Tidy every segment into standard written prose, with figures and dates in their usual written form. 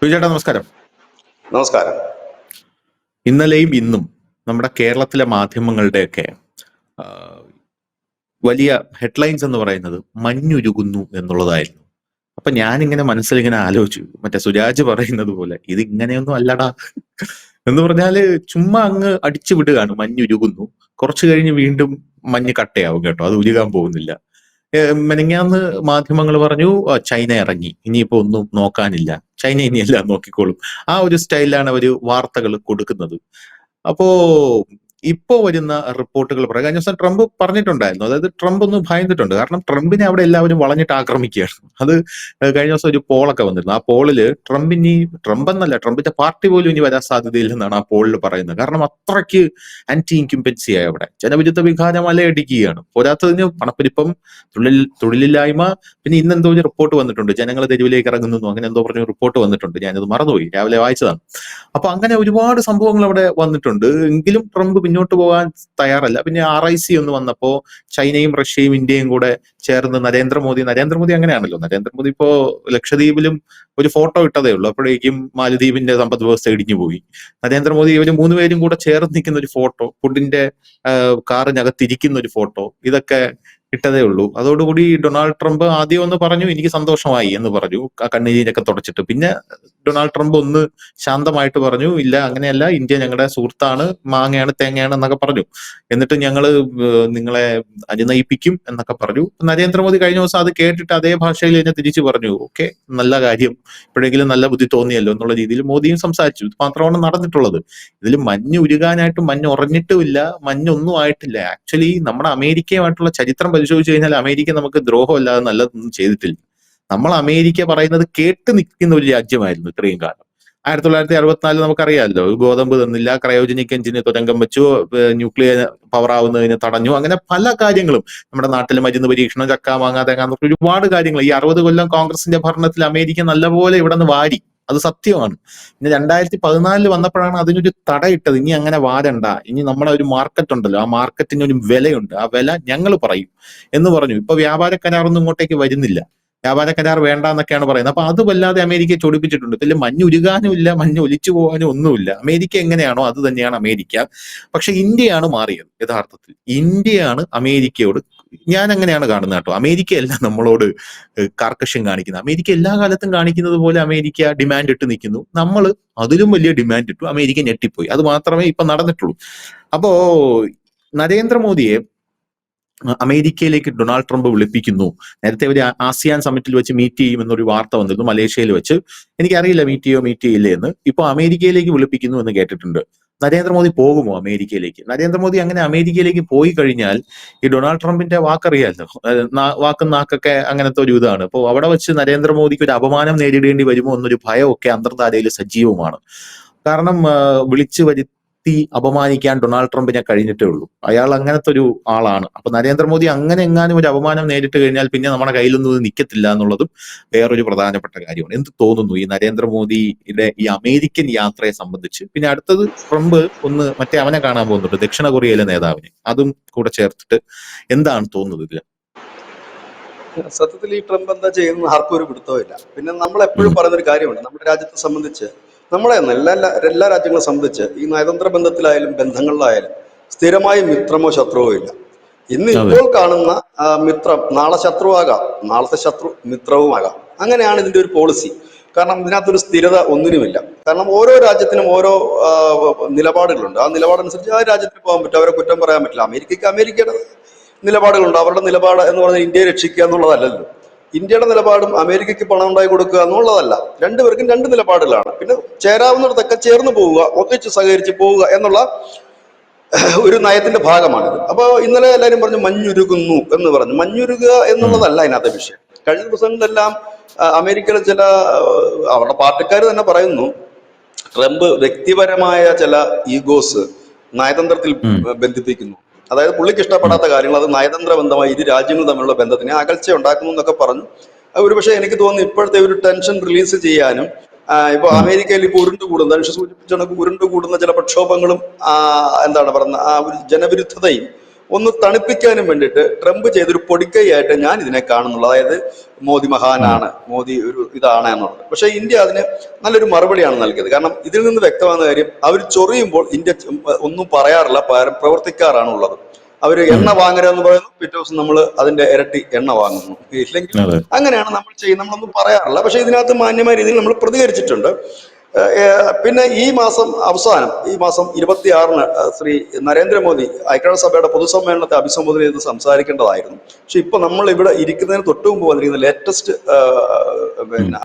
ചേട്ടാ നമസ്കാരം. നമസ്കാരം. ഇന്നലെയും ഇന്നും നമ്മുടെ കേരളത്തിലെ മാധ്യമങ്ങളുടെയൊക്കെ ആ, വലിയ ഹെഡ്ലൈൻസ് എന്ന് പറയുന്നത് മഞ്ഞുരുകുന്നു എന്നുള്ളതായിരുന്നു. അപ്പൊ ഞാനിങ്ങനെ മനസ്സിലിങ്ങനെ ആലോചിച്ചു, മറ്റേ സുരാജ് പറയുന്നത് പോലെ ഇത് ഇങ്ങനെയൊന്നും അല്ലടാ എന്ന് പറഞ്ഞാല് ചുമ്മാ അങ്ങ് അടിച്ചു വിടുകയാണ്. മഞ്ഞുരുകുന്നു, കുറച്ചു കഴിഞ്ഞ് വീണ്ടും മഞ്ഞ് കട്ടയാവും കേട്ടോ, അത് ഉരുകാൻ പോകുന്നില്ല. മെനങ്ങാന്ന് മാധ്യമങ്ങൾ പറഞ്ഞു ചൈന ഇറങ്ങി, ഇനിയിപ്പോ ഒന്നും നോക്കാനില്ല, ചൈന ഇനിയെല്ലാം നോക്കിക്കോളും. ആ ഒരു സ്റ്റൈലിലാണ് അവര് വാർത്തകൾ കൊടുക്കുന്നത്. അപ്പോ ഇപ്പോ വരുന്ന റിപ്പോർട്ടുകൾ പറയാം. കഴിഞ്ഞ ദിവസം ട്രംപ് പറഞ്ഞിട്ടുണ്ടായിരുന്നു, അതായത് ട്രംപ് ഒന്ന് ഭയന്നിട്ടുണ്ട്. കാരണം ട്രംപിനെ അവിടെ എല്ലാവരും വളഞ്ഞിട്ട് ആക്രമിക്കുകയാണ്. അത് കഴിഞ്ഞ ദിവസം ഒരു പോളൊക്കെ വന്നിരുന്നു. ആ പോളില് ട്രംപ് എന്നല്ല, ട്രംപിന്റെ പാർട്ടി പോലും ഇനി വരാൻ സാധ്യതയില്ലെന്നാണ് ആ പോളിൽ പറയുന്നത്. കാരണം അത്രയ്ക്ക് ആന്റി ഇൻക്യുംബൻസി ആയി അവിടെ, ജനവിരുദ്ധ വികാരം അലയടിക്കുകയാണ്. പോരാത്തതിന് പണപ്പെരുപ്പം, തൊഴിലില്ലായ്മ, പിന്നെ ഇന്നെന്തോ ഒരു റിപ്പോർട്ട് വന്നിട്ടുണ്ട്, ജനങ്ങൾ തെരുവിലേക്ക് ഇറങ്ങുന്നു, അങ്ങനെ എന്തോ പറഞ്ഞ റിപ്പോർട്ട് വന്നിട്ടുണ്ട്. ഞാനത് മറന്നുപോയി, രാവിലെ വായിച്ചതാണ്. അപ്പൊ അങ്ങനെ ഒരുപാട് സംഭവങ്ങൾ അവിടെ വന്നിട്ടുണ്ട്. എങ്കിലും ട്രംപ് പിന്നോട്ട് പോകാൻ തയ്യാറല്ല. പിന്നെ RIC ഒന്ന് വന്നപ്പോ ചൈനയും റഷ്യയും ഇന്ത്യയും കൂടെ ചേർന്ന് നരേന്ദ്രമോദി അങ്ങനെയാണല്ലോ, നരേന്ദ്രമോദി ഇപ്പോ ലക്ഷദ്വീപിലും ഒരു ഫോട്ടോ ഇട്ടതേ ഉള്ളൂ, അപ്പോഴേക്കും മാലദ്വീപിന്റെ സമ്പദ് വ്യവസ്ഥ ഇടിഞ്ഞു പോയി. നരേന്ദ്രമോദി ഇവര് മൂന്നുപേരും കൂടെ ചേർന്ന് നിൽക്കുന്ന ഒരു ഫോട്ടോ, ഫുഡിന്റെ കാറിനകത്തിരിക്കുന്ന ഒരു ഫോട്ടോ, ഇതൊക്കെ ഇട്ടതേ ഉള്ളൂ. അതോടുകൂടി ഡൊണാൾഡ് ട്രംപ് ആദ്യം ഒന്ന് പറഞ്ഞു എനിക്ക് സന്തോഷമായി എന്ന് പറഞ്ഞു, ആ കണ്ണീരൊക്കെ തുടച്ചിട്ട്. പിന്നെ ഡൊണാൾഡ് ട്രംപ് ഒന്ന് ശാന്തമായിട്ട് പറഞ്ഞു, ഇല്ല അങ്ങനെയല്ല, ഇന്ത്യ ഞങ്ങളുടെ സുഹൃത്താണ്, മാങ്ങയാണ് തേങ്ങയാണ് എന്നൊക്കെ പറഞ്ഞു. എന്നിട്ട് ഞങ്ങള് നിങ്ങളെ അനുനയിപ്പിക്കും എന്നൊക്കെ പറഞ്ഞു. നരേന്ദ്രമോദി കഴിഞ്ഞ ദിവസം അത് കേട്ടിട്ട് അതേ ഭാഷയിൽ തന്നെ തിരിച്ചു പറഞ്ഞു, ഓക്കെ, നല്ല കാര്യം, ഇപ്പോഴെങ്കിലും നല്ല ബുദ്ധി തോന്നിയല്ലോ എന്നുള്ള രീതിയിൽ മോദിയും സംസാരിച്ചു. ഇത് മാത്രമാണ് നടന്നിട്ടുള്ളത്. ഇതിൽ മഞ്ഞ് ഉരുകാനായിട്ടും മഞ്ഞ് ഉറഞ്ഞിട്ടുമില്ല, മഞ്ഞൊന്നും ആയിട്ടില്ല. ആക്ച്വലി നമ്മുടെ അമേരിക്കയുമായിട്ടുള്ള ചരിത്രം പരിശോധിച്ചു കഴിഞ്ഞാൽ അമേരിക്ക നമുക്ക് ദ്രോഹമല്ലാതെ നല്ലതൊന്നും ചെയ്തിട്ടില്ല. നമ്മൾ അമേരിക്ക പറയുന്നത് കേട്ട് നിൽക്കുന്ന ഒരു രാജ്യമായിരുന്നു ഇത്രയും കാലം. 1964 നമുക്കറിയാമല്ലോ, ഗോതമ്പ് തന്നില്ല, ക്രയോജനിക് എഞ്ചിന് തുരങ്കം വെച്ചു, ന്യൂക്ലിയർ പവർ ആവുന്നതിന് തടഞ്ഞു, അങ്ങനെ പല കാര്യങ്ങളും. നമ്മുടെ നാട്ടിൽ മരുന്ന് പരീക്ഷണം, ചക്ക മാങ്ങ തേങ്ങ എന്നൊക്കെ ഒരുപാട് കാര്യങ്ങൾ. ഈ 60 കൊല്ലം കോൺഗ്രസിന്റെ ഭരണത്തിൽ അമേരിക്ക നല്ലപോലെ ഇവിടെ നിന്ന് വാരി, അത് സത്യമാണ്. പിന്നെ 2014 വന്നപ്പോഴാണ് അതിനൊരു തടയിട്ടത്. ഇനി അങ്ങനെ വാരണ്ട, ഇനി നമ്മുടെ ഒരു മാർക്കറ്റ് ഉണ്ടല്ലോ, ആ മാർക്കറ്റിന് ഒരു വിലയുണ്ട്, ആ വില ഞങ്ങൾ പറയും എന്ന് പറഞ്ഞു. ഇപ്പൊ വ്യാപാര കരാറൊന്നും ഇങ്ങോട്ടേക്ക് വരുന്നില്ല, വ്യാപാര കരാർ വേണ്ട എന്നൊക്കെയാണ് പറയുന്നത്. അപ്പൊ അത് വല്ലാതെ അമേരിക്കയെ ചൊടിപ്പിച്ചിട്ടുണ്ട്. ഇതിൽ മഞ്ഞ് ഉരുകാനും ഇല്ല, മഞ്ഞ് ഒലിച്ചു പോകാനും ഒന്നുമില്ല. അമേരിക്ക എങ്ങനെയാണോ അത് തന്നെയാണ് അമേരിക്ക. പക്ഷെ ഇന്ത്യയാണ് മാറിയത്. യഥാർത്ഥത്തിൽ ഇന്ത്യയാണ് അമേരിക്കയോട്, ഞാൻ അങ്ങനെയാണ് കാണുന്നത് കേട്ടോ. അമേരിക്കയല്ല നമ്മളോട് കാർക്കശ്യം കാണിക്കുന്നത്. അമേരിക്ക എല്ലാ കാലത്തും കാണിക്കുന്നത് പോലെ അമേരിക്ക ഡിമാൻഡ് ഇട്ട് നിൽക്കുന്നു, നമ്മൾ അതിലും വലിയ ഡിമാൻഡ് ഇട്ടു, അമേരിക്ക ഞെട്ടിപ്പോയി. അത് മാത്രമേ ഇപ്പൊ നടന്നിട്ടുള്ളൂ. അപ്പോ നരേന്ദ്രമോദിയെ അമേരിക്കയിലേക്ക് ഡൊണാൾഡ് ട്രംപ് വിളിപ്പിക്കുന്നു. നേരത്തെ ഒരു ആസിയാൻ സമ്മിറ്റിൽ വെച്ച് മീറ്റ് ചെയ്യും എന്നൊരു വാർത്ത വന്നിരുന്നു, മലേഷ്യയിൽ വെച്ച്. എനിക്കറിയില്ല മീറ്റ് ചെയ്യില്ലേ എന്ന്. ഇപ്പൊ അമേരിക്കയിലേക്ക് വിളിപ്പിക്കുന്നു എന്ന് കേട്ടിട്ടുണ്ട്. നരേന്ദ്രമോദി പോകുമോ അമേരിക്കയിലേക്ക്? നരേന്ദ്രമോദി അങ്ങനെ അമേരിക്കയിലേക്ക് പോയി കഴിഞ്ഞാൽ ഈ ഡൊണാൾഡ് ട്രംപിന്റെ വാക്കറിയാമല്ലോ, വാക്കും നാക്കൊക്കെ അങ്ങനത്തെ ഒരു ഇതാണ്. അപ്പോൾ അവിടെ വെച്ച് നരേന്ദ്രമോദിക്ക് ഒരു അപമാനം നേരിടേണ്ടി വരുമോ എന്നൊരു ഭയമൊക്കെ അന്തർധാരയിൽ സജീവമാണ്. കാരണം വിളിച്ചു വരുത്തി അപമാനിക്കാൻ ഡൊണാൾഡ് ട്രംപിനെ കഴിഞ്ഞിട്ടേ ഉള്ളൂ. അയാൾ അങ്ങനത്തെ ഒരു ആളാണ്. അപ്പൊ നരേന്ദ്രമോദി അങ്ങനെ എങ്ങാനും ഒരു അപമാനം നേരിട്ട് കഴിഞ്ഞാൽ പിന്നെ നമ്മുടെ കയ്യിലൊന്നും ഇത് നിൽക്കത്തില്ല എന്നുള്ളതും വേറൊരു പ്രധാനപ്പെട്ട കാര്യമാണ്. എന്ത് തോന്നുന്നു ഈ നരേന്ദ്രമോദിയുടെ ഈ അമേരിക്കൻ യാത്രയെ സംബന്ധിച്ച്? പിന്നെ അടുത്തത് ട്രംപ് ഒന്ന് മറ്റേ അവനെ കാണാൻ പോകുന്നുണ്ട്, ദക്ഷിണ കൊറിയയിലെ നേതാവിനെ, അതും കൂടെ ചേർത്തിട്ട് എന്താണ് തോന്നുന്നത് ഇതിൽ? സത്യത്തിൽ ഈ ട്രംപ് എന്താ ചെയ്യുന്നത് ആർക്കും ഒരു പിടുത്തമില്ല. പിന്നെ നമ്മൾ എപ്പോഴും പറയുന്നൊരു കാര്യമുണ്ട്, നമ്മുടെ രാജ്യത്തെ സംബന്ധിച്ച്, നമ്മളെ എല്ലാ രാജ്യങ്ങളെ സംബന്ധിച്ച് ഈ നയതന്ത്ര ബന്ധത്തിലായാലും ബന്ധങ്ങളിലായാലും സ്ഥിരമായി മിത്രമോ ശത്രുവോ ഇല്ല. ഇന്ന് അതെ. ഇപ്പോൾ കാണുന്ന മിത്രം നാളെ ശത്രുവാകാം, നാളത്തെ ശത്രു മിത്രവുമാകാം. അങ്ങനെയാണ് ഇതിന്റെ ഒരു പോളിസി. കാരണം ഇതിനകത്തൊരു സ്ഥിരത ഒന്നിനുമില്ല. കാരണം ഓരോ രാജ്യത്തിനും ഓരോ നിലപാടുകളുണ്ട്. ആ നിലപാടനുസരിച്ച് ആ രാജ്യത്തിന് പോകാൻ പറ്റും, അവരെ കുറ്റം പറയാൻ പറ്റില്ല. അമേരിക്കയ്ക്ക് അമേരിക്കയുടെ നിലപാടുകളുണ്ട്. അവരുടെ നിലപാട് എന്ന് പറഞ്ഞാൽ ഇന്ത്യയെ രക്ഷിക്കുക എന്നുള്ളതല്ലല്ലോ. ഇന്ത്യയുടെ നിലപാടും അമേരിക്കയ്ക്ക് പണം ഉണ്ടായി കൊടുക്കുക എന്നുള്ളതല്ല. രണ്ടുപേർക്കും രണ്ട് നിലപാടുകളാണ്. പിന്നെ ചേരാവുന്നിടത്തൊക്കെ ചേർന്ന് പോവുക, ഒന്നിച്ച് സഹകരിച്ച് പോവുക എന്നുള്ള ഒരു നയത്തിന്റെ ഭാഗമാണിത്. അപ്പൊ ഇന്നലെ എല്ലാവരും പറഞ്ഞു മഞ്ഞുരുകുന്നു എന്ന് പറഞ്ഞു. മഞ്ഞുരുകുക എന്നുള്ളതല്ല അതിനകത്തെ വിഷയം. കഴിഞ്ഞ ദിവസങ്ങളിലെല്ലാം അമേരിക്കയിലെ ചില അവരുടെ പാർട്ടിക്കാർ തന്നെ പറയുന്നു, ട്രംപ് വ്യക്തിപരമായ ചില ഈഗോസ് നയതന്ത്രത്തിൽ ബന്ധിപ്പിക്കുന്നു. അതായത് പുള്ളിക്ക് ഇഷ്ടപ്പെടാത്ത കാര്യങ്ങൾ അത് നയതന്ത്ര ബന്ധമായി ഇരു രാജ്യങ്ങൾ തമ്മിലുള്ള ബന്ധത്തിന് അകൽച്ച ഉണ്ടാക്കുന്നു എന്നൊക്കെ പറഞ്ഞു. ഒരുപക്ഷെ എനിക്ക് തോന്നുന്നു ഇപ്പോഴത്തെ ഒരു ടെൻഷൻ റിലീസ് ചെയ്യാനും ഇപ്പൊ അമേരിക്കയിൽ ഇപ്പൊ ഉരുണ്ടുകൂടുന്ന, ധനുഷ് സൂചിപ്പിച്ച ഉരുണ്ടുകൂടുന്ന ചില പ്രക്ഷോഭങ്ങളും എന്താണ് പറയുന്ന ആ ഒരു ജനവിരുദ്ധതയും ഒന്ന് തണുപ്പിക്കാനും വേണ്ടിയിട്ട് ട്രംപ് ചെയ്തൊരു പൊടിക്കൈയായിട്ട് ഞാൻ ഇതിനെ കാണുന്നുള്ളൂ. അതായത് മോദി മഹാനാണ്, മോദി ഒരു ഇതാണ് എന്നുള്ളത്. പക്ഷേ ഇന്ത്യ അതിന് നല്ലൊരു മറുപടിയാണ് നൽകിയത്. കാരണം ഇതിൽ നിന്ന് വ്യക്തമാകുന്ന കാര്യം, അവർ ചൊറിയുമ്പോൾ ഇന്ത്യ ഒന്നും പറയാറില്ല, പ്രവർത്തിക്കാറാണ് ഉള്ളത്. അവർ എണ്ണ വാങ്ങരുതെന്ന് പറയുന്നു, പിറ്റേ ദിവസം നമ്മൾ അതിന്റെ ഇരട്ടി എണ്ണ വാങ്ങുന്നു. ഇല്ലെങ്കിൽ അങ്ങനെയാണ് നമ്മൾ ചെയ്യുന്നത്, നമ്മളൊന്നും പറയാറില്ല. പക്ഷെ ഇതിനകത്ത് മാന്യമായ രീതിയിൽ നമ്മൾ പ്രതികരിച്ചിട്ടുണ്ട്. പിന്നെ ഈ മാസം അവസാനം, ഈ മാസം 26-ന് ശ്രീ നരേന്ദ്രമോദി ഐക്യരാഷ്ട്രസഭയുടെ പൊതുസമ്മേളനത്തെ അഭിസംബോധന ചെയ്ത് സംസാരിക്കേണ്ടതായിരുന്നു. പക്ഷെ ഇപ്പൊ നമ്മൾ ഇവിടെ ഇരിക്കുന്നതിന് തൊട്ട് മുമ്പ് വന്നിരിക്കുന്ന ലേറ്റസ്റ്റ്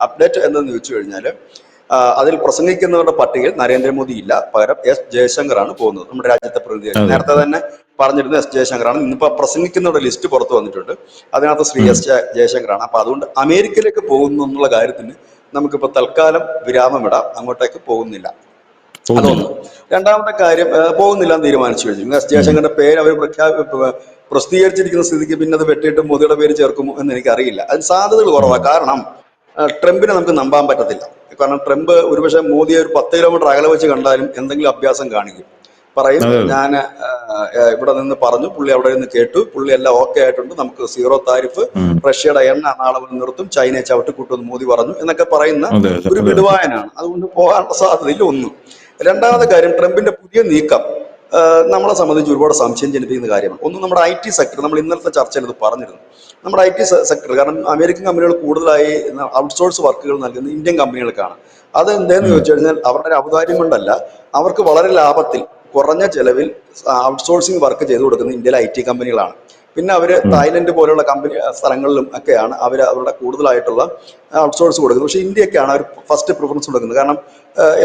അപ്ഡേറ്റ് എന്തെന്ന് ചോദിച്ചു കഴിഞ്ഞാൽ, അതിൽ പ്രസംഗിക്കുന്നവരുടെ പട്ടികയിൽ നരേന്ദ്രമോദി ഇല്ല, പകരം എസ് ജയശങ്കറാണ് പോകുന്നത്, നമ്മുടെ രാജ്യത്തെ പ്രതിനിധി. നേരത്തെ തന്നെ പറഞ്ഞിരുന്ന എസ് ജയശങ്കറാണ്. ഇന്നിപ്പോ പ്രസംഗിക്കുന്നവരുടെ ലിസ്റ്റ് പുറത്തു വന്നിട്ടുണ്ട്, അതിനകത്ത് ശ്രീ എസ് ജയശങ്കറാണ്. അപ്പൊ അതുകൊണ്ട് അമേരിക്കയിലേക്ക് പോകുന്നു എന്നുള്ള കാര്യത്തിന് നമുക്കിപ്പോ തൽക്കാലം വിരാമമിടാം, അങ്ങോട്ടേക്ക് പോകുന്നില്ല. അതൊന്ന്. രണ്ടാമത്തെ കാര്യം, പോകുന്നില്ല എന്ന് തീരുമാനിച്ചു കഴിഞ്ഞു. എസ് ജയശങ്കറിന്റെ പേര് അവർ പ്രസിദ്ധീകരിച്ചിരിക്കുന്ന സ്ഥിതിക്ക് പിന്നെ അത് വെട്ടിയിട്ട് മോദിയുടെ പേര് ചേർക്കുമോ എന്ന് എനിക്കറിയില്ല. അതിന് സാധ്യതകൾ കുറവാണ്. കാരണം ട്രംപിനെ നമുക്ക് നമ്പാൻ പറ്റത്തില്ല. കാരണം ട്രംപ് ഒരുപക്ഷെ മോദിയെ ഒരു 10 കിലോമീറ്റർ അകലെ വെച്ച് കണ്ടാലും എന്തെങ്കിലും അഭ്യാസം കാണിക്കും, പറയും ഞാൻ ഇവിടെ നിന്ന് പറഞ്ഞു, പുള്ളി അവിടെ നിന്ന് കേട്ടു, പുള്ളി എല്ലാം ഓക്കെ ആയിട്ടുണ്ട്, നമുക്ക് 0 താരിഫ്, റഷ്യയുടെ എണ്ണ നാളെ നിർത്തും, ചൈനയെ ചവിട്ടിക്കൂട്ടുമെന്ന് മോദി പറഞ്ഞു എന്നൊക്കെ പറയുന്ന ഒരു വിടുവായനാണ്. അതുകൊണ്ട് പോകാനുള്ള സാധ്യതയില്ല. ഒന്ന്. രണ്ടാമത്തെ കാര്യം, ട്രംപിന്റെ പുതിയ നീക്കം നമ്മളെ സംബന്ധിച്ച് ഒരുപാട് സംശയം ജനിപ്പിക്കുന്ന കാര്യമാണ്. ഒന്ന്, നമ്മുടെ IT സെക്ടർ, നമ്മൾ ഇന്നലത്തെ ചർച്ചയിൽ ഇത് പറഞ്ഞിരുന്നു. നമ്മുടെ IT സെക്ടർ, കാരണം അമേരിക്കൻ കമ്പനികൾ കൂടുതലായി ഔട്ട്സോഴ്സ് വർക്കുകൾ നൽകുന്നത് ഇന്ത്യൻ കമ്പനികൾക്കാണ്. അത് എന്താണെന്ന് ചോദിച്ചു കഴിഞ്ഞാൽ, അവരുടെ ഔദാര്യം കൊണ്ടല്ല, അവർക്ക് വളരെ ലാഭത്തിൽ കുറഞ്ഞ ചെലവിൽ ഔട്ട്സോഴ്സിംഗ് വർക്ക് ചെയ്തു കൊടുക്കുന്നത് ഇന്ത്യയിലെ IT കമ്പനികളാണ്. പിന്നെ അവർ തായ്ലൻഡ് പോലുള്ള സ്ഥലങ്ങളിലും ഒക്കെയാണ് അവർ അവരുടെ കൂടുതലായിട്ടുള്ള ഔട്ട്സോഴ്സ് കൊടുക്കുന്നത്. പക്ഷേ ഇന്ത്യക്കാണ് അവർ ഫസ്റ്റ് പ്രിഫറൻസ് കൊടുക്കുന്നത്. കാരണം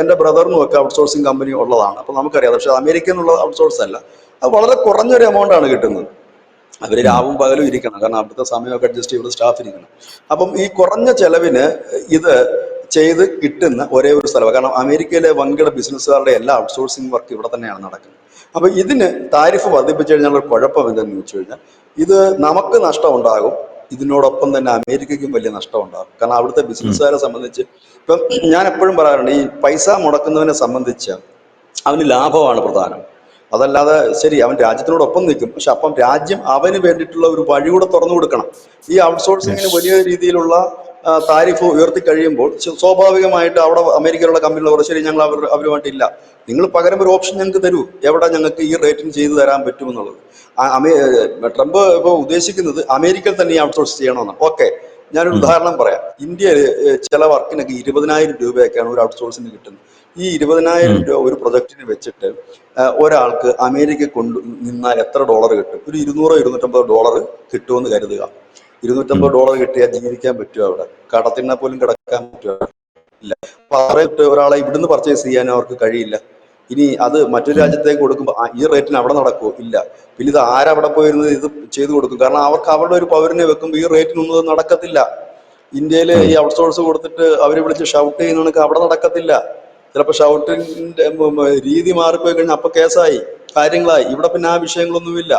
എൻ്റെ ബ്രദറിനും ഒക്കെ ഔട്ട്സോഴ്സിംഗ് കമ്പനി ഉള്ളതാണ്, അപ്പോൾ നമുക്കറിയാം. പക്ഷേ അമേരിക്കയിൽ നിന്നുള്ള ഔട്ട്സോഴ്സ് അല്ല, അത് വളരെ കുറഞ്ഞൊരു എമൗണ്ട് ആണ് കിട്ടുന്നത്. അവർ രാവും പകലും ഇരിക്കണം, കാരണം അവിടുത്തെ സമയമൊക്കെ അഡ്ജസ്റ്റ് ചെയ്ത് സ്റ്റാഫ് ഇരിക്കണം. അപ്പം ഈ കുറഞ്ഞ ചെലവിന് ഇത് ചെയ്ത് കിട്ടുന്ന ഒരേ ഒരു സ്ഥലമാണ്. കാരണം അമേരിക്കയിലെ വൻകിട ബിസിനസ്സുകാരുടെ എല്ലാ ഔട്ട്സോഴ്സിംഗ് വർക്ക് ഇവിടെ തന്നെയാണ് നടക്കുന്നത്. അപ്പൊ ഇതിന് താരിഫ് വർദ്ധിപ്പിച്ചു കഴിഞ്ഞാൽ ഒരു കുഴപ്പം എന്തെന്ന് ചോദിച്ചു കഴിഞ്ഞാൽ, ഇത് നമുക്ക് നഷ്ടം ഉണ്ടാകും, ഇതിനോടൊപ്പം തന്നെ അമേരിക്കയ്ക്കും വലിയ നഷ്ടം ഉണ്ടാകും. കാരണം അവിടുത്തെ ബിസിനസ്സുകാരെ സംബന്ധിച്ച്, ഇപ്പം ഞാൻ എപ്പോഴും പറയാറുണ്ട്, ഈ പൈസ മുടക്കുന്നവനെ സംബന്ധിച്ച് അവന് ലാഭമാണ് പ്രധാനം. അതല്ലാതെ ശരി, അവൻ രാജ്യത്തിനോടൊപ്പം നിൽക്കും, പക്ഷെ അപ്പം രാജ്യം അവന് വേണ്ടിയിട്ടുള്ള ഒരു വഴി കൂടെ തുറന്നു കൊടുക്കണം. ഈ ഔട്ട്സോഴ്സിങ്ങിന് വലിയ രീതിയിലുള്ള താരിഫ് ഉയർത്തി കഴിയുമ്പോൾ സ്വാഭാവികമായിട്ട് അവിടെ അമേരിക്കയിലുള്ള കമ്പനികൾ ശരി, ഞങ്ങൾ അവരുമായിട്ടില്ല, നിങ്ങൾ പകരം ഒരു ഓപ്ഷൻ ഞങ്ങൾക്ക് തരൂ, എവിടെ ഞങ്ങൾക്ക് ഈ റേറ്റിന് ചെയ്തു തരാൻ പറ്റുമെന്നുള്ളത്. ട്രംപ് ഇപ്പോൾ ഉദ്ദേശിക്കുന്നത് അമേരിക്കയിൽ തന്നെ ഈ ഔട്ട്സോഴ്സ് ചെയ്യണമെന്നാണ്. ഓക്കെ, ഞാനൊരു ഉദാഹരണം പറയാം. ഇന്ത്യയിൽ ചില വർക്കിനൊക്കെ 20,000 രൂപയൊക്കെയാണ് ഒരു ഔട്ട്സോഴ്സിന് കിട്ടുന്നത്. ഈ 20,000 രൂപ ഒരു പ്രൊജക്റ്റിന് വെച്ചിട്ട് ഒരാൾക്ക് അമേരിക്ക നിന്നാൽ എത്ര ഡോളർ കിട്ടും? ഒരു $200-250 കിട്ടുമെന്ന് കരുതുക. $250 കിട്ടിയാൽ ജീവിക്കാൻ പറ്റുമോ? അവിടെ കടത്തിനെ പോലും കിടക്കാൻ പറ്റുമോ? ഇല്ല. അപ്പൊ അവരെ ഒരാളെ ഇവിടുന്ന് പർച്ചേസ് ചെയ്യാനും അവർക്ക് കഴിയില്ല. ഇനി അത് മറ്റൊരു രാജ്യത്തേക്ക് കൊടുക്കുമ്പോൾ ഈ റേറ്റിന് അവിടെ നടക്കുമോ? ഇല്ല. പിന്നെ ഇത് ആരവിടെ പോയിരുന്നത് ഇത് ചെയ്തു കൊടുക്കും? കാരണം അവർക്ക് അവരുടെ ഒരു പൗരനെ വെക്കുമ്പോൾ ഈ റേറ്റിനൊന്നും നടക്കത്തില്ല. ഇന്ത്യയിൽ ഈ ഔട്ട്സോഴ്സ് കൊടുത്തിട്ട് അവർ വിളിച്ച് ഷൗട്ട് ചെയ്യുന്നതൊക്കെ അവിടെ നടക്കത്തില്ല. ചിലപ്പോൾ ഷൗട്ടിന്റെ രീതി മാറിപ്പോയി കഴിഞ്ഞാൽ അപ്പൊ കേസായി, കാര്യങ്ങളായി. ഇവിടെ പിന്നെ ആ വിഷയങ്ങളൊന്നുമില്ല.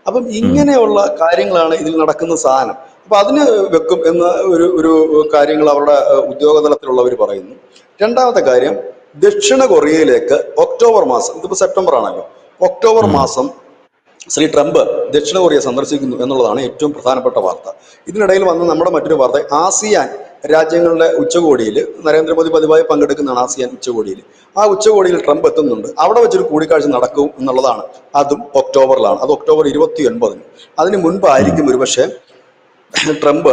അപ്പം ഇങ്ങനെയുള്ള കാര്യങ്ങളാണ് ഇതിൽ നടക്കുന്ന സാധനം. അപ്പൊ അതിന് വെക്കും എന്ന ഒരു കാര്യങ്ങൾ അവരുടെ ഉദ്യോഗതലത്തിലുള്ളവർ പറയുന്നു. രണ്ടാമത്തെ കാര്യം, ദക്ഷിണ കൊറിയയിലേക്ക് ഒക്ടോബർ മാസം, ഇതിപ്പോ സെപ്റ്റംബർ ആണല്ലോ, ഒക്ടോബർ മാസം ശ്രീ ട്രംപ് ദക്ഷിണ കൊറിയ സന്ദർശിക്കുന്നു എന്നുള്ളതാണ് ഏറ്റവും പ്രധാനപ്പെട്ട വാർത്ത. ഇതിനിടയിൽ വന്ന നമ്മുടെ മറ്റൊരു വാർത്ത, ആസിയാൻ രാജ്യങ്ങളുടെ ഉച്ചകോടിയിൽ നരേന്ദ്രമോദി പതിവായി പങ്കെടുക്കുന്നതാണ്. ആസിയാൻ ഉച്ചകോടിയിൽ, ആ ഉച്ചകോടിയിൽ ട്രംപ് എത്തുന്നുണ്ട്. അവിടെ വെച്ചൊരു കൂടിക്കാഴ്ച നടക്കും എന്നുള്ളതാണ്. അതും ഒക്ടോബറിലാണ്. അത് ഒക്ടോബർ 29-ന്. അതിന് മുൻപായിരിക്കും ഒരുപക്ഷെ ട്രംപ്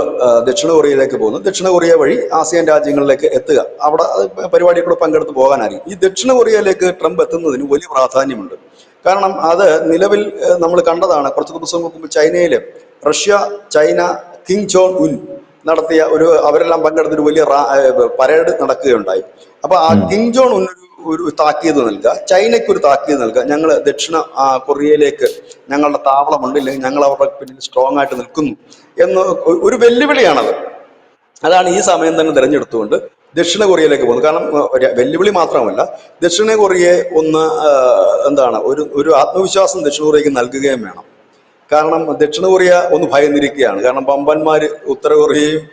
ദക്ഷിണ കൊറിയയിലേക്ക് പോകുന്നു. ദക്ഷിണ കൊറിയ വഴി ആസിയാൻ രാജ്യങ്ങളിലേക്ക് എത്തുക, അവിടെ പരിപാടിയിൽ കൂടെ പങ്കെടുത്ത് പോകാനായിരിക്കും. ഈ ദക്ഷിണ കൊറിയയിലേക്ക് ട്രംപ് എത്തുന്നതിന് വലിയ പ്രാധാന്യമുണ്ട്. കാരണം അത് നിലവിൽ നമ്മൾ കണ്ടതാണ്. കുറച്ച് ദിവസം മുമ്പ് ചൈനയില് ചൈന കിങ് ജോങ് ഉൻ നടത്തിയ അവരെല്ലാം പങ്കെടുത്തൊരു വലിയ പരേഡ് നടക്കുകയുണ്ടായി. അപ്പൊ ആ കിങ് ജോങ് ഉൻ ഒരു താക്കീത് നൽകുക, ചൈനയ്ക്ക് ഒരു താക്കീത് നൽകുക, ഞങ്ങൾ ദക്ഷിണ കൊറിയയിലേക്ക് ഞങ്ങളുടെ താവളമുണ്ട്, ഇല്ലെങ്കിൽ ഞങ്ങൾ അവരുടെ പിന്നിൽ സ്ട്രോങ് ആയിട്ട് നിൽക്കുന്നു എന്ന് ഒരു വെല്ലുവിളിയാണത്. അതാണ് ഈ സമയം തന്നെ തിരഞ്ഞെടുത്തുകൊണ്ട് ദക്ഷിണ കൊറിയയിലേക്ക് പോകുന്നത്. കാരണം വെല്ലുവിളി മാത്രമല്ല, ദക്ഷിണ കൊറിയയെ ഒന്ന് ഒരു ആത്മവിശ്വാസം ദക്ഷിണ കൊറിയയ്ക്ക് നൽകുകയും വേണം. കാരണം ദക്ഷിണ കൊറിയ ഒന്ന് ഭയന്നിരിക്കുകയാണ്. കാരണം പമ്പന്മാര് ഉത്തര കൊറിയയും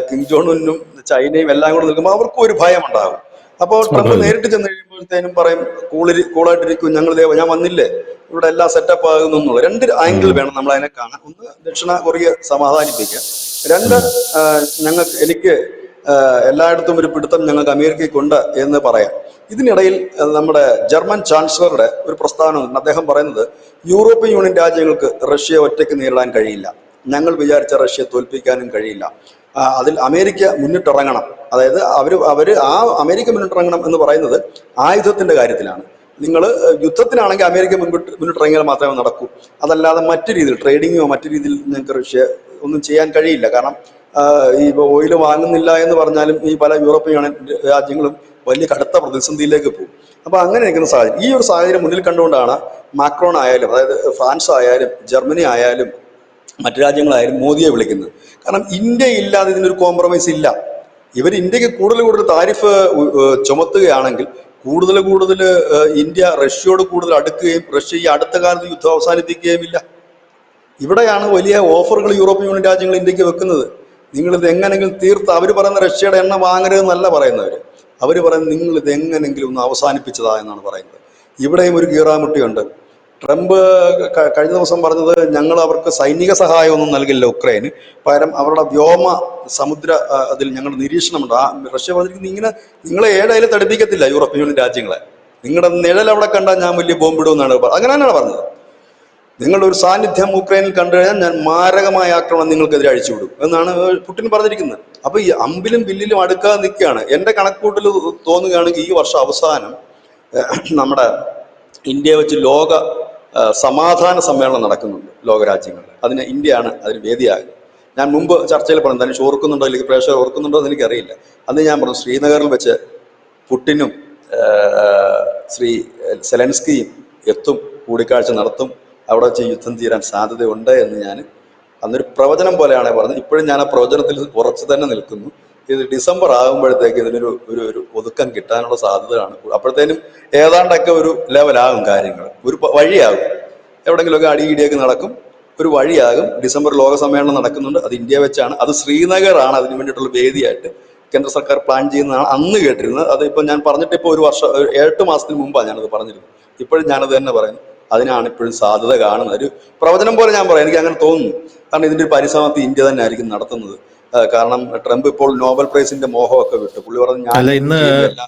കിം ജോങ് ഉന്നും ചൈനയും എല്ലാം കൂടെ നിൽക്കുമ്പോൾ അവർക്കും ഒരു ഭയം ഉണ്ടാകും. അപ്പോൾ ട്രംപ് നേരിട്ട് ചെന്ന് കഴിയുമ്പോഴത്തേനും പറയും, കൂളായിട്ടിരിക്കും, ഞാൻ വന്നില്ലേ, ഇവിടെ എല്ലാം സെറ്റപ്പ് ആകുന്നു എന്നുള്ള രണ്ട് ആംഗിൾ ഉം, വേണം നമ്മൾ അതിനെ കാണാൻ. ഒന്ന്, ദക്ഷിണ കൊറിയ സമാധാനിപ്പിക്കുക. രണ്ട്, ഉം. എനിക്ക് എല്ലായിടത്തും ഒരു പിടുത്തം ഞങ്ങൾക്ക് അമേരിക്കയ്ക്കുണ്ട് എന്ന് പറയാം. ഇതിനിടയിൽ നമ്മുടെ ജർമ്മൻ ചാൻസലറുടെ ഒരു പ്രസ്താവന ഉണ്ട്. അദ്ദേഹം പറയുന്നത് യൂറോപ്യൻ യൂണിയൻ രാജ്യങ്ങൾക്ക് റഷ്യയെ ഒറ്റയ്ക്ക് നേരിടാൻ കഴിയില്ല, ഞങ്ങൾ വിചാരിച്ച റഷ്യയെ തോൽപ്പിക്കാനും കഴിയില്ല. അതിൽ അമേരിക്ക മുന്നിട്ടിറങ്ങണം. അതായത് അമേരിക്ക മുന്നിട്ടിറങ്ങണം എന്ന് പറയുന്നത് ആയുധത്തിന്റെ കാര്യത്തിലാണ്. നിങ്ങൾ യുദ്ധത്തിനാണെങ്കിൽ അമേരിക്ക മുന്നിട്ടിറങ്ങിയാൽ മാത്രമേ നടക്കൂ. അതല്ലാതെ മറ്റു രീതിയിൽ ട്രേഡിങ്ങോ മറ്റു രീതിയിൽ നിങ്ങൾക്ക് റഷ്യ ഒന്നും ചെയ്യാൻ കഴിയില്ല. കാരണം ഈ ഓയിൽ വാങ്ങുന്നില്ല എന്ന് പറഞ്ഞാലും ഈ പല യൂറോപ്യൻ യൂണിയൻ രാജ്യങ്ങളും വലിയ കടുത്ത പ്രതിസന്ധിയിലേക്ക് പോകും. അപ്പൊ അങ്ങനെ നിൽക്കുന്ന സാഹചര്യം, ഈ ഒരു സാഹചര്യം മുന്നിൽ കണ്ടുകൊണ്ടാണ് മാക്രോൺ ആയാലും, അതായത് ഫ്രാൻസ് ആയാലും ജർമ്മനി ആയാലും മറ്റു രാജ്യങ്ങളായാലും മോദിയെ വിളിക്കുന്നത്. കാരണം ഇന്ത്യ ഇല്ലാതെ ഇതിനൊരു കോംപ്രമൈസ് ഇല്ല. ഇവർ ഇന്ത്യക്ക് കൂടുതൽ താരിഫ് ചുമത്തുകയാണെങ്കിൽ കൂടുതൽ ഇന്ത്യ റഷ്യയോട് കൂടുതൽ അടുക്കുകയും റഷ്യ ഈ അടുത്ത കാലത്ത് യുദ്ധം അവസാനിപ്പിക്കുകയും ഇല്ല. ഇവിടെയാണ് വലിയ ഓഫറുകൾ യൂറോപ്യൻ യൂണിയൻ രാജ്യങ്ങൾ ഇന്ത്യക്ക് വെക്കുന്നത്. നിങ്ങളിത് എങ്ങനെങ്കിലും തീർത്ത്, അവർ പറയുന്ന റഷ്യയുടെ എണ്ണ വാങ്ങരുതെന്നല്ല പറയുന്നവർ, അവർ പറയുന്നത് നിങ്ങളിത് എങ്ങനെങ്കിലും ഒന്ന് അവസാനിപ്പിച്ചതാ എന്നാണ് പറയുന്നത്. ഇവിടെയും ഒരു കീറാമുട്ടിയുണ്ട്. ട്രംപ് കഴിഞ്ഞ ദിവസം പറഞ്ഞത് ഞങ്ങൾ അവർക്ക് സൈനിക സഹായമൊന്നും നൽകില്ല ഉക്രൈന്, പകരം അവരുടെ വ്യോമ സമുദ്ര അതിൽ ഞങ്ങൾ നിരീക്ഷണമുണ്ട്. റഷ്യ പറഞ്ഞിരിക്കുന്നത് ഇങ്ങനെ നിങ്ങളെ ഏഴായാലും തടുപ്പിക്കത്തില്ല യൂറോപ്യൻ യൂണിയൻ രാജ്യങ്ങളെ, നിങ്ങളുടെ നിഴൽ അവിടെ കണ്ടാൽ ഞാൻ വലിയ ബോംബിടുമെന്നാണ് അങ്ങനെ തന്നെയാണ് പറഞ്ഞത്. നിങ്ങളുടെ ഒരു സാന്നിധ്യം ഉക്രൈനിൽ കണ്ടു കഴിഞ്ഞാൽ ഞാൻ മാരകമായ ആക്രമണം നിങ്ങൾക്കെതിരെ അഴിച്ചുവിടും എന്നാണ് പുടിൻ പറഞ്ഞിരിക്കുന്നത്. അപ്പൊ ഈ അമ്പിലും ബില്ലിലും അടുക്കാതെ നിൽക്കുകയാണ്. എന്റെ കണക്കൂട്ടിൽ തോന്നുകയാണെങ്കിൽ ഈ വർഷം അവസാനം നമ്മുടെ ഇന്ത്യയെ വെച്ച് ലോക സമാധാന സമ്മേളനം നടക്കുന്നുണ്ട് ലോകരാജ്യങ്ങളിൽ. അതിന് ഇന്ത്യയാണ് അതിന് വേദിയാകുന്നത്. ഞാൻ മുമ്പ് ചർച്ചയിൽ പറഞ്ഞു, തനിക്ക് ഓർക്കുന്നുണ്ടോ അല്ലെങ്കിൽ പ്രേക്ഷകർ ഓർക്കുന്നുണ്ടോ എന്ന് എനിക്കറിയില്ല. അന്ന് ഞാൻ പറഞ്ഞു ശ്രീനഗറിൽ വെച്ച് പുടിനും ശ്രീ സെലൻസ്കിയും എത്തും, കൂടിക്കാഴ്ച നടത്തും, അവിടെ വെച്ച് യുദ്ധം തീരാൻ സാധ്യതയുണ്ട് എന്ന് ഞാൻ അന്നൊരു പ്രവചനം പോലെയാണ് പറഞ്ഞത്. ഇപ്പോഴും ഞാൻ ആ പ്രവചനത്തിൽ ഉറച്ചു തന്നെ നിൽക്കുന്നു. ഇത് ഡിസംബർ ആകുമ്പോഴത്തേക്ക് ഇതിനൊരു ഒരു ഒരു ഒതുക്കം കിട്ടാനുള്ള സാധ്യതയാണ്. അപ്പോഴത്തേനും ഏതാണ്ടൊക്കെ ഒരു ലെവലാകും കാര്യങ്ങൾ, ഒരു വഴിയാകും. എവിടെയെങ്കിലുമൊക്കെ അടിയിടിയൊക്കെ നടക്കും, ഒരു വഴിയാകും. ഡിസംബർ ലോക സമ്മേളനം നടക്കുന്നുണ്ട്, അത് ഇന്ത്യ വെച്ചാണ്. അത് ശ്രീനഗറാണ് അതിന് വേണ്ടിയിട്ടുള്ള വേദിയായിട്ട് കേന്ദ്ര സർക്കാർ പ്ലാൻ ചെയ്യുന്നതാണ് അന്ന് കേട്ടിരുന്നത്. അത് ഇപ്പം ഞാൻ പറഞ്ഞിട്ട് ഇപ്പോൾ ഒരു വർഷം 8 മാസത്തിന് മുമ്പാണ് ഞാനത് പറഞ്ഞിരുന്നത്. ഇപ്പോഴും ഞാനത് തന്നെ പറയുന്നു, അതിനാണ് ഇപ്പോഴും സാധ്യത കാണുന്നത്. ഒരു പ്രവചനം പോലെ ഞാൻ പറയാം, എനിക്ക് അങ്ങനെ തോന്നുന്നു. കാരണം ഇതിന്റെ ഒരു പരിസമാപ്തി ഇന്ത്യ തന്നെ ആയിരിക്കും നടത്തുന്നത്. കാരണം ട്രംപ് ഇപ്പോൾ നോബൽ പ്രൈസിന്റെ മോഹമൊക്കെ വിട്ടു. പുള്ളി പറഞ്ഞു ഞാൻ അല്ല, ഇന്ന് ചെയ്യുന്നില്ല.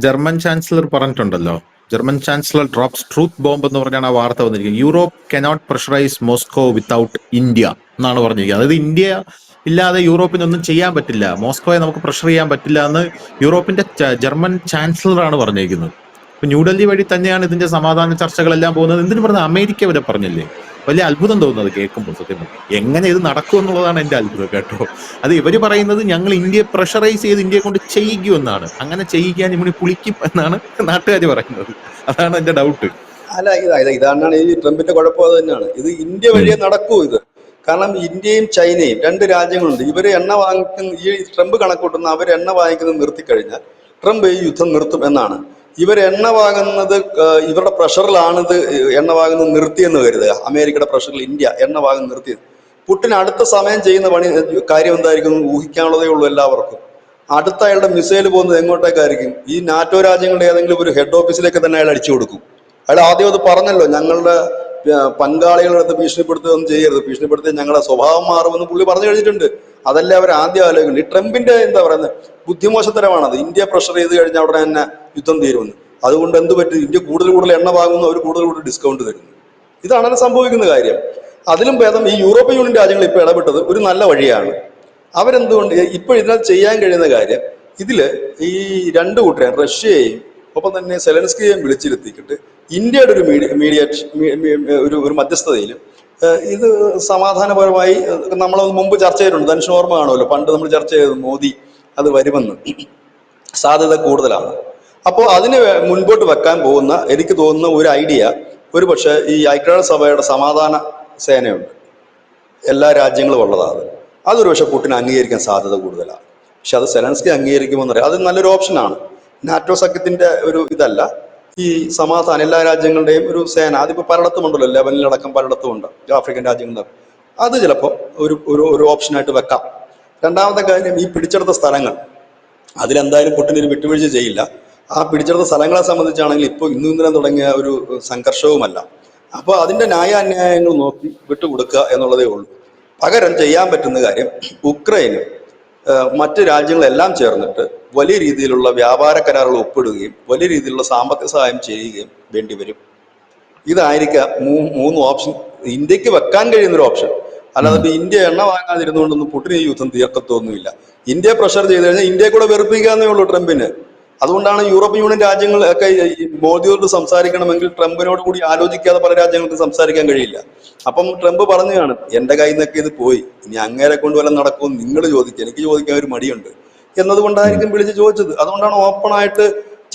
ജർമ്മൻ ചാൻസലർ പറഞ്ഞിട്ടുണ്ടല്ലോ, German chancellor drops truth bomb എന്ന് പറഞ്ഞാണ് ആ വാർത്ത വന്നിരിക്കുന്നത്. Europe cannot pressurise Moscow without India എന്നാണ് പറഞ്ഞിരിക്കുന്നത്. അതായത് ഇന്ത്യ ഇല്ലാതെ യൂറോപ്പിനൊന്നും ചെയ്യാൻ പറ്റില്ല, മോസ്കോയെ നമുക്ക് പ്രഷർ ചെയ്യാൻ പറ്റില്ല എന്ന് യൂറോപ്പിന്റെ ജർമ്മൻ ചാൻസലറാണ് പറഞ്ഞിരിക്കുന്നത്. ഇപ്പൊ ന്യൂഡൽഹി വഴി തന്നെയാണ് ഇതിന്റെ സമാധാന ചർച്ചകളെല്ലാം പോകുന്നത്. എന്തിനു പറഞ്ഞ അമേരിക്ക വരെ പറഞ്ഞില്ലേ? വലിയ അത്ഭുതം തോന്നുന്നത് കേൾക്കുമ്പോൾ. സത്യം പറഞ്ഞാൽ എങ്ങനെ ഇത് നടക്കും എന്നുള്ളതാണ് എന്റെ അത്ഭുതം കേട്ടോ. അത് ഇവര് പറയുന്നത് ഞങ്ങൾ ഇന്ത്യയെ പ്രഷറൈസ് ചെയ്ത് ഇന്ത്യയെ കൊണ്ട് ചെയ്യിക്കുമെന്നാണ്. അങ്ങനെ ചെയ്യിക്കാൻ ഇവന് പുളിക്കും എന്നാണ് നാട്ടുകാർ പറയുന്നത്. അതാണ് എന്റെ ഡൗട്ട്. അല്ല, ഇതാണ് ഈ ട്രംപിന്റെ കുഴപ്പം. അത് തന്നെയാണ്. ഇത് ഇന്ത്യ വഴിയേ നടക്കൂ ഇത്. കാരണം ഇന്ത്യയും ചൈനയും രണ്ട് രാജ്യങ്ങളുണ്ട്. ഇവര് എണ്ണ വാങ്ങിക്കുന്ന, ഈ ട്രംപ് കണക്കൂട്ടുന്ന അവർ എണ്ണ വാങ്ങിക്കുന്നത് നിർത്തിക്കഴിഞ്ഞാൽ ട്രംപ് ഈ യുദ്ധം നിർത്തും എന്നാണ്. ഇവർ എണ്ണ വാങ്ങുന്നത് ഇവരുടെ പ്രഷറിലാണിത്. എണ്ണ വാങ്ങുന്നത് നിർത്തിയെന്ന് കരുതുക. അമേരിക്കയുടെ പ്രഷറിൽ ഇന്ത്യ എണ്ണ വാങ്ങുന്നത് നിർത്തിയത്. പുടിൻ അടുത്ത സമയം ചെയ്യുന്ന കാര്യം എന്തായിരിക്കും ഊഹിക്കാനുള്ളതേ ഉള്ളൂ എല്ലാവർക്കും. അടുത്ത അയാളുടെ മിസൈൽ പോകുന്നത് എങ്ങോട്ടേക്കായിരിക്കും? ഈ നാറ്റോ രാജ്യങ്ങളുടെ ഏതെങ്കിലും ഒരു ഹെഡ് ഓഫീസിലേക്ക് തന്നെ അയാൾ അടിച്ചു കൊടുക്കും. അയാൾ ആദ്യം അത് പറഞ്ഞല്ലോ, ഞങ്ങളുടെ പങ്കാളികളുടെ അടുത്ത് ഭീഷണിപ്പെടുത്തുകയൊന്നും ചെയ്യരുത്, ഭീഷണിപ്പെടുത്തി ഞങ്ങളുടെ സ്വഭാവം മാറുമെന്ന് പുള്ളി പറഞ്ഞു കഴിഞ്ഞിട്ടുണ്ട്. അതല്ലേ അവർ ആദ്യം ആലോചിക്കുന്നത്. ഈ ട്രംപിന്റെ എന്താ പറയുന്നത് ബുദ്ധിമോശത്തരമാണത്. ഇന്ത്യ പ്രഷർ ചെയ്ത് കഴിഞ്ഞാൽ ഉടനെ തന്നെ യുദ്ധം തീരുമെന്ന്. അതുകൊണ്ട് എന്ത് പറ്റും? ഇന്ത്യ കൂടുതൽ എണ്ണ വാങ്ങുന്നു, അവർ കൂടുതൽ ഡിസ്കൗണ്ട് തരുന്നു. ഇതാണ് സംഭവിക്കുന്ന കാര്യം. അതിലും ഭേദം ഈ യൂറോപ്യൻ യൂണിയൻ രാജ്യങ്ങൾ ഇപ്പോൾ ഇടപെട്ടത് ഒരു നല്ല വഴിയാണ്. അവരെന്തുകൊണ്ട് ഇപ്പോൾ ഇതിനകത്ത് ചെയ്യാൻ കഴിയുന്ന കാര്യം, ഇതില് ഈ രണ്ടു കൂട്ടരെയും റഷ്യയെയും ഒപ്പം തന്നെ സെലൻസ്കിയെയും വിളിച്ചിരുത്തിക്കിട്ട് ഇന്ത്യയുടെ ഒരു ഒരു മധ്യസ്ഥതയിലും ഇത് സമാധാനപരമായി നമ്മളത് മുമ്പ് ചർച്ച ചെയ്തിട്ടുണ്ട്. ധനുഷിന് ഓർമ്മ കാണുമല്ലോ, പണ്ട് നമ്മൾ ചർച്ച ചെയ്തത് മോദി അത് വരുമെന്ന് സാധ്യത കൂടുതലാണ്. അപ്പോൾ അതിന് മുൻപോട്ട് വെക്കാൻ പോകുന്ന എനിക്ക് തോന്നുന്ന ഒരു ഐഡിയ, ഒരു പക്ഷേ ഈ ഐക്യരാഷ്ട്രസഭയുടെ സമാധാന സേനയുണ്ട്, എല്ലാ രാജ്യങ്ങളും ഉള്ളതാണ്. അതൊരു പക്ഷേ പുടിൻ അംഗീകരിക്കാൻ സാധ്യത കൂടുതലാണ്. പക്ഷെ അത് സെലൻസ്കി അംഗീകരിക്കുമെന്നറിയാം. അത് നല്ലൊരു ഓപ്ഷനാണ്. നാറ്റോ സഖ്യത്തിന്റെ ഒരു ഇതല്ല, ഈ സമാധാനം എല്ലാ രാജ്യങ്ങളുടെയും ഒരു സേന. അതിപ്പോൾ പലയിടത്തും ഉണ്ടല്ലോ, ലെബനിലടക്കം പലയിടത്തും ഉണ്ട്, ആഫ്രിക്കൻ രാജ്യങ്ങളുടെ. അത് ചിലപ്പോൾ ഒരു ഓപ്ഷനായിട്ട് വെക്കാം. രണ്ടാമത്തെ കാര്യം, ഈ പിടിച്ചെടുത്ത സ്ഥലങ്ങൾ, അതിലെന്തായാലും പുടിൻ വിട്ടുവീഴ്ച ചെയ്യില്ല. ആ പിടിച്ചെടുത്ത സ്ഥലങ്ങളെ സംബന്ധിച്ചാണെങ്കിൽ ഇപ്പോൾ ഇന്നലെ തുടങ്ങിയ ഒരു സംഘർഷവുമല്ല. അപ്പോൾ അതിന്റെ ന്യായാന്യായങ്ങൾ നോക്കി വിട്ടുകൊടുക്കുക എന്നുള്ളതേ ഉള്ളൂ. പകരം ചെയ്യാൻ പറ്റുന്ന കാര്യം ഉക്രൈനും മറ്റ് രാജ്യങ്ങളെല്ലാം ചേർന്നിട്ട് വലിയ രീതിയിലുള്ള വ്യാപാര കരാറുകൾ ഒപ്പിടുകയും വലിയ രീതിയിലുള്ള സാമ്പത്തിക സഹായം ചെയ്യുകയും വേണ്ടി വരും. ഇതായിരിക്കാം മൂന്ന് ഓപ്ഷൻ ഇന്ത്യക്ക് വെക്കാൻ കഴിയുന്ന ഒരു ഓപ്ഷൻ. അല്ലാതെ ഇപ്പൊ ഇന്ത്യ എണ്ണ വാങ്ങാതിരുന്നുകൊണ്ടൊന്നും പുട്ടിന് ഈ യുദ്ധം തീർക്കത്തൊന്നുമില്ല. ഇന്ത്യയെ പ്രഷർ ചെയ്ത് കഴിഞ്ഞാൽ ഇന്ത്യയെ കൂടെ വെറുപ്പിക്കാന്നേ ഉള്ളൂ ട്രംപിന്. അതുകൊണ്ടാണ് യൂറോപ്യൻ യൂണിയൻ രാജ്യങ്ങൾ ഒക്കെ മോദിയോട് സംസാരിക്കണമെങ്കിൽ ട്രംപിനോട് കൂടി ആലോചിക്കാതെ പല രാജ്യങ്ങൾക്ക് സംസാരിക്കാൻ കഴിയില്ല. അപ്പം ട്രംപ് പറഞ്ഞു കാണും, എന്റെ കയ്യിൽ നിന്നൊക്കെ ഇത് പോയി, ഇനി അങ്ങേരെ കൊണ്ട് വല്ലതും നടക്കുമെന്ന് നിങ്ങൾ ചോദിക്കുക, എനിക്ക് ചോദിക്കാൻ ഒരു മടിയുണ്ട് എന്നതുകൊണ്ടായിരിക്കും വിളിച്ച് ചോദിച്ചത്. അതുകൊണ്ടാണ് ഓപ്പണായിട്ട്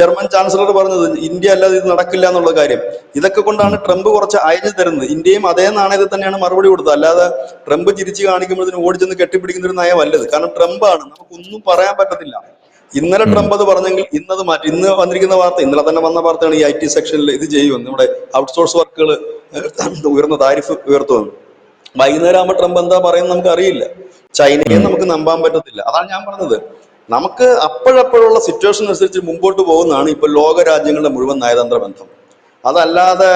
ജർമ്മൻ ചാൻസലർ പറഞ്ഞത് ഇന്ത്യ അല്ലാതെ ഇത് നടക്കില്ല എന്നുള്ള കാര്യം. ഇതൊക്കെ കൊണ്ടാണ് ട്രംപ് കുറച്ച് അയഞ്ഞു തരുന്നത്. ഇന്ത്യയും അതേ നാണയത്തിൽ തന്നെയാണ് മറുപടി കൊടുത്തത്. അല്ലാതെ ട്രംപ് ചിരിച്ചു കാണിക്കുമ്പോഴത്തേന് ഓടിച്ചെന്ന് കെട്ടിപ്പിടിക്കുന്ന ഒരു നയമല്ലത്. കാരണം ട്രംപാണ്, നമുക്കൊന്നും പറയാൻ പറ്റത്തില്ല. ഇന്നലെ ട്രംപ് അത് പറഞ്ഞെങ്കിൽ ഇന്നത് മാറ്റി. ഇന്ന് വന്നിരിക്കുന്ന വാർത്ത, ഇന്നലെ തന്നെ വന്ന വാർത്തയാണ് ഈ IT സെക്ഷനിൽ ഇത് ചെയ്യുമെന്ന്, നമ്മുടെ ഔട്ട്സോഴ്സ് വർക്കുകൾ ഉയർന്ന താരിഫ് ഉയർത്തുമെന്ന്. വൈകുന്നേരം ആകുമ്പോൾ ട്രംപ് എന്താ പറയുന്നത് നമുക്ക് അറിയില്ല. ചൈനയെ നമുക്ക് നമ്പാൻ പറ്റത്തില്ല. അതാണ് ഞാൻ പറഞ്ഞത്, നമുക്ക് അപ്പോഴപ്പോഴുള്ള സിറ്റുവേഷൻ അനുസരിച്ച് മുമ്പോട്ട് പോകുന്നതാണ് ഇപ്പൊ ലോക രാജ്യങ്ങളുടെ മുഴുവൻ നയതന്ത്ര ബന്ധം. അതല്ലാതെ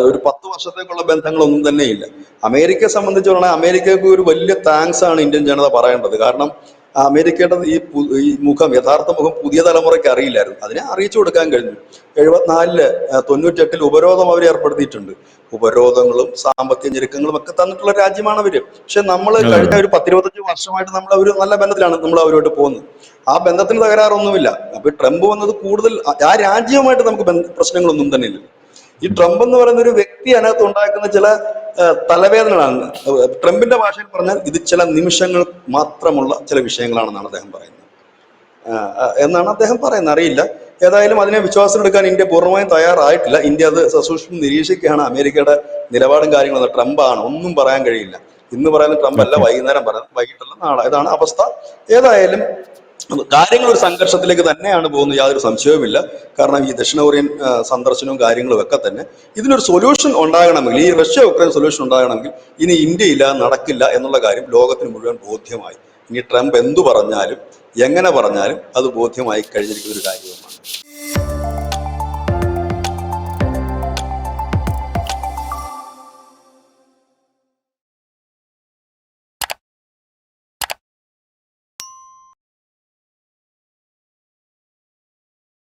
ഒരു 10 വർഷത്തേക്കുള്ള ബന്ധങ്ങളൊന്നും തന്നെ ഇല്ല. അമേരിക്കയെ സംബന്ധിച്ച് അമേരിക്കക്ക് ഒരു വലിയ താങ്ക്സ് ആണ് ഇന്ത്യൻ ജനത പറയേണ്ടത്. കാരണം അമേരിക്കയുടെ ഈ മുഖം, യഥാർത്ഥ മുഖം പുതിയ തലമുറയ്ക്ക് അറിയില്ലായിരുന്നു. അതിനെ അറിയിച്ചു കൊടുക്കാൻ കഴിഞ്ഞു. 74-ല് 98-ൽ ഉപരോധം അവർ ഏർപ്പെടുത്തിയിട്ടുണ്ട്. ഉപരോധങ്ങളും സാമ്പത്തിക ഞെരുക്കങ്ങളും ഒക്കെ തന്നിട്ടുള്ള രാജ്യമാണ് അവര്. പക്ഷെ നമ്മൾ കഴിഞ്ഞ ഒരു 10-25 വർഷമായിട്ട് നമ്മൾ ഒരു നല്ല ബന്ധത്തിലാണ് നമ്മൾ അവരോട്ട് പോകുന്നത്. ആ ബന്ധത്തിന് തകരാറൊന്നുമില്ല. അപ്പൊ ട്രംപ് വന്നത് കൂടുതൽ ആ രാജ്യവുമായിട്ട് നമുക്ക് പ്രശ്നങ്ങളൊന്നും തന്നെ ഇല്ല. ഈ ട്രംപ് എന്ന് പറയുന്ന ഒരു വ്യക്തി അതിനകത്ത് ഉണ്ടാക്കുന്ന ചില തലവേദനകളാണ്. ട്രംപിന്റെ ഭാഷയിൽ പറഞ്ഞാൽ ഇത് ചില നിമിഷങ്ങൾ മാത്രമുള്ള ചില വിഷയങ്ങളാണെന്നാണ് അദ്ദേഹം പറയുന്നത്. എന്നാണ് അദ്ദേഹം പറയുന്നത്, അറിയില്ല. ഏതായാലും അതിനെ വിശ്വാസത്തിലെടുക്കാൻ ഇന്ത്യ പൂർണ്ണമായും തയ്യാറായിട്ടില്ല. ഇന്ത്യ അത് സസൂക്ഷ്മം നിരീക്ഷിക്കുകയാണ്. അമേരിക്കയുടെ നിലപാടും കാര്യങ്ങളും ട്രംപാണ്, ഒന്നും പറയാൻ കഴിയില്ല. ഇന്ന് പറയുന്ന ട്രംപ് അല്ല, വൈകുന്നേരം പറയുന്നത്, വൈകിട്ടല്ല നാളെ. ഇതാണ് അവസ്ഥ. ഏതായാലും കാര്യങ്ങൾ ഒരു സംഘർഷത്തിലേക്ക് തന്നെയാണ് പോകുന്നത്, യാതൊരു സംശയവുമില്ല. കാരണം ഈ ദക്ഷിണ കൊറിയൻ സന്ദർശനവും കാര്യങ്ങളും ഒക്കെ തന്നെ ഇതിനൊരു സൊല്യൂഷൻ ഉണ്ടാകണമെങ്കിൽ, ഈ റഷ്യ ഉക്രൈൻ സൊല്യൂഷൻ ഉണ്ടാകണമെങ്കിൽ ഇനി ഇന്ത്യ ഇല്ലാതെ നടക്കില്ല എന്നുള്ള കാര്യം ലോകത്തിന് മുഴുവൻ ബോധ്യമായി. ഇനി ട്രംപ് എന്തു പറഞ്ഞാലും എങ്ങനെ പറഞ്ഞാലും അത് ബോധ്യമായി കഴിഞ്ഞിരിക്കുന്ന ഒരു കാര്യവുമാണ്.